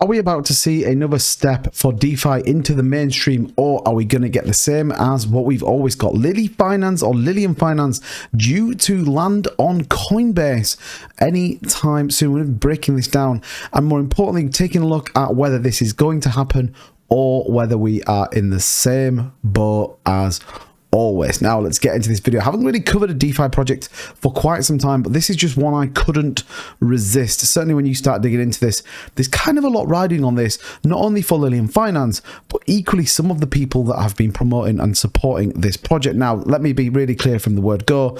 Are we about to see another step for DeFi into the mainstream, or are we going to get the same as what we've always got? Lilly Finance or Lillian Finance due to land on Coinbase anytime soon. We're going to be breaking this down and, more importantly, taking a look at whether this is going to happen or whether we are in the same boat as always. Now let's get into this video. I haven't really covered a DeFi project for quite some time, but this is just one I couldn't resist. Certainly when you start digging into this, there's kind of a lot riding on this, not only for Lillian Finance, but equally some of the people that have been promoting and supporting this project. Now, let me be really clear from the word go.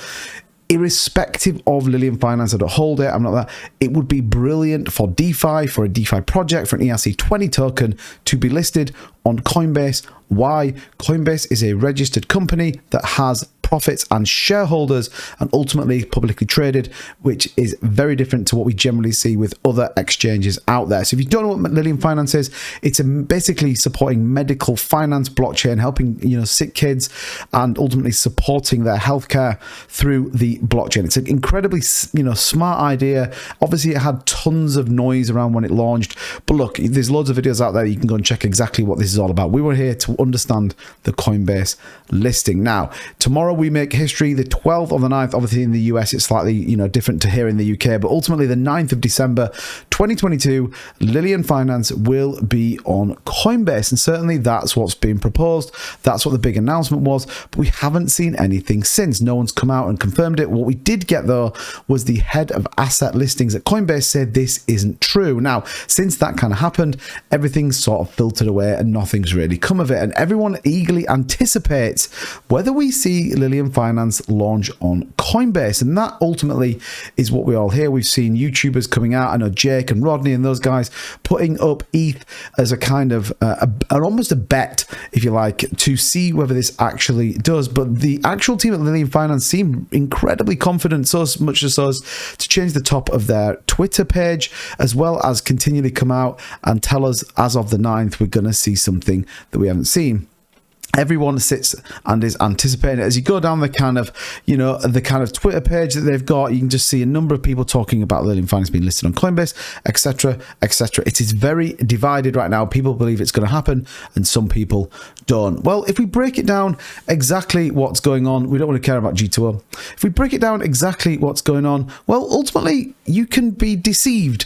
Irrespective of Lillian Finance, I don't hold it, I'm not that. It would be brilliant for DeFi, for a DeFi project, for an ERC20 token to be listed on Coinbase. Why? Coinbase is a registered company that has profits and shareholders and ultimately publicly traded, which is very different to what we generally see with other exchanges out there. So if you don't know what Lillian Finance is, it's basically supporting medical finance blockchain, helping sick kids and ultimately supporting their healthcare through the blockchain. It's an incredibly smart idea. Obviously it had tons of noise around when it launched, but look, there's loads of videos out there you can go and check exactly what this is all about. We were here to understand the Coinbase listing. Now tomorrow we make history, the 12th or the 9th. Obviously in the US it's slightly different to here in the UK, but ultimately the 9th of December 2022, Lillian Finance will be on Coinbase, and certainly that's what's been proposed. That's what the big announcement was, but we haven't seen anything since. No one's come out and confirmed it. What we did get though was the head of asset listings at Coinbase said this isn't true. Now since that kind of happened, everything's sort of filtered away and nothing's really come of it, and everyone eagerly anticipates whether we see Lillian Finance launch on Coinbase, and that ultimately is what we all hear. We've seen YouTubers coming out. I know Jake and Rodney and those guys putting up ETH as a kind of almost a bet, if you like, to see whether this actually does. But the actual team at Lillian Finance seem incredibly confident, so much as us, to change the top of their Twitter page, as well as continually come out and tell us as of the 9th we're going to see something that we haven't seen. Everyone sits and is anticipating it. As you go down the kind of, the kind of Twitter page that they've got, you can just see a number of people talking about Lillian Finance being listed on Coinbase, etc., etc. It is very divided right now. People believe it's going to happen and some people don't. Well, if we break it down exactly what's going on, we don't want to care about G2O. If we break it down exactly what's going on, well, ultimately, you can be deceived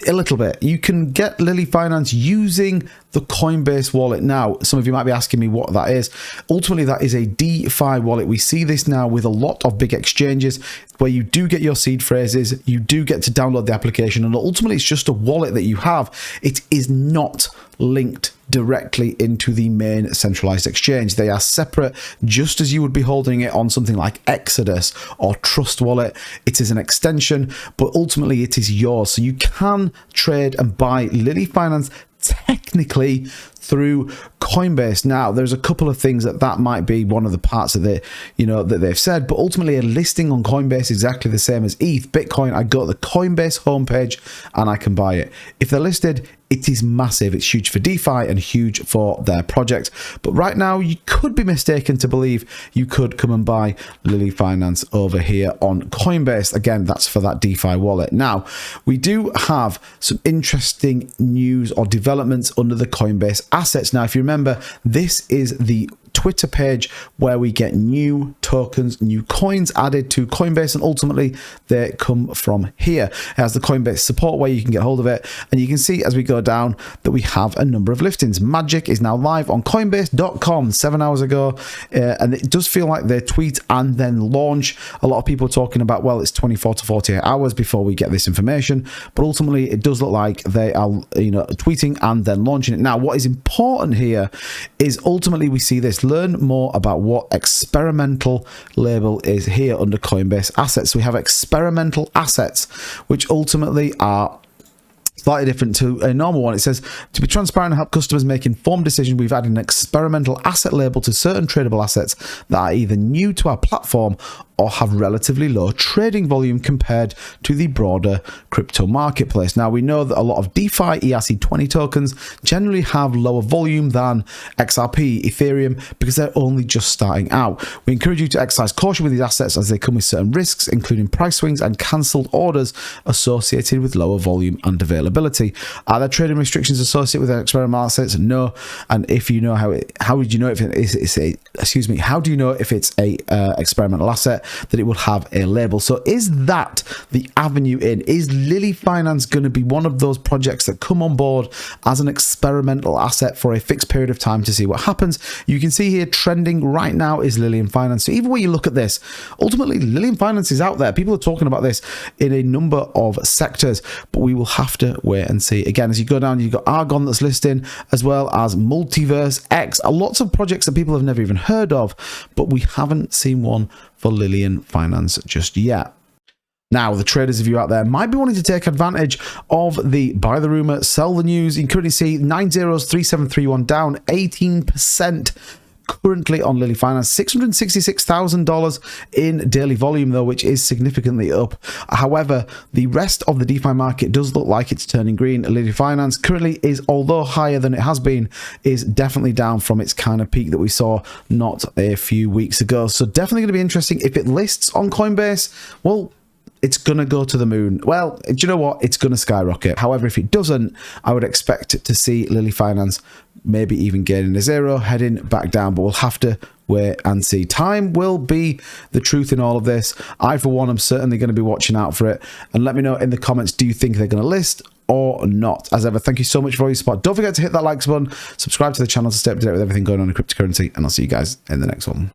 a little bit. You can get Lilly Finance using the Coinbase wallet. Now, some of you might be asking me what that is. Ultimately, that is a DeFi wallet. We see this now with a lot of big exchanges where you do get your seed phrases, you do get to download the application, and ultimately it's just a wallet that you have. It is not linked directly into the main centralized exchange. They are separate, just as you would be holding it on something like Exodus or Trust Wallet. It is an extension, but ultimately it is yours. So you can trade and buy Lilly Finance technically through Coinbase. Now, there's a couple of things that might be one of the parts of it, that they've said, but ultimately a listing on Coinbase is exactly the same as ETH, Bitcoin. I go to the Coinbase homepage and I can buy it. If they're listed, it is massive. It's huge for DeFi and huge for their project. But right now, you could be mistaken to believe you could come and buy Lilly Finance over here on Coinbase. Again, that's for that DeFi wallet. Now, we do have some interesting news or developments under the Coinbase assets. Now, if you remember, this is the Twitter page where we get new tokens, new coins added to Coinbase, and ultimately they come from here. It has the Coinbase support where you can get hold of it, and you can see as we go down that we have a number of listings. Magic is now live on Coinbase.com 7 hours ago, and it does feel like they tweet and then launch. A lot of people are talking about, well, it's 24 to 48 hours before we get this information, but ultimately it does look like they are tweeting and then launching it. Now, what is important here is ultimately we see this. Learn more about what experimental label is here under Coinbase assets. So we have experimental assets, which ultimately are slightly different to a normal one. It says, to be transparent and help customers make informed decisions, we've added an experimental asset label to certain tradable assets that are either new to our platform or have relatively low trading volume compared to the broader crypto marketplace. Now, we know that a lot of DeFi ERC20 tokens generally have lower volume than XRP, Ethereum, because they're only just starting out. We encourage you to exercise caution with these assets as they come with certain risks, including price swings and cancelled orders associated with lower volume and availability. Are there trading restrictions associated with experimental assets? No. And if you know how would you know if how do you know if it's a experimental asset, that it will have a label? So is that the avenue in? Is Lilly Finance going to be one of those projects that come on board as an experimental asset for a fixed period of time to see what happens? You can see here trending right now is Lillian Finance. So even when you look at this, ultimately Lillian Finance is out there. People are talking about this in a number of sectors, but we will have to wait and see. Again, as you go down, you've got Argon that's listing, as well as Multiverse X. Lots of projects that people have never even heard of, but we haven't seen one for Lillian Finance just yet. Now, the traders of you out there might be wanting to take advantage of the buy the rumor, sell the news. You can currently see 903731 down 18%. Currently on Lilly Finance, $666,000 in daily volume though, which is significantly up. However, the rest of the DeFi market does look like it's turning green. Lilly Finance currently is, although higher than it has been, is definitely down from its kind of peak that we saw not a few weeks ago. So definitely going to be interesting if it lists on Coinbase. Well, it's going to go to the moon. Well, do you know what? It's going to skyrocket. However, if it doesn't, I would expect to see Lilly Finance maybe even gaining a zero, heading back down, but we'll have to wait and see. Time will be the truth in all of this. I, for one, am certainly going to be watching out for it. And let me know in the comments, do you think they're going to list or not? As ever, thank you so much for your support. Don't forget to hit that like button, subscribe to the channel to stay up to date with everything going on in cryptocurrency, and I'll see you guys in the next one.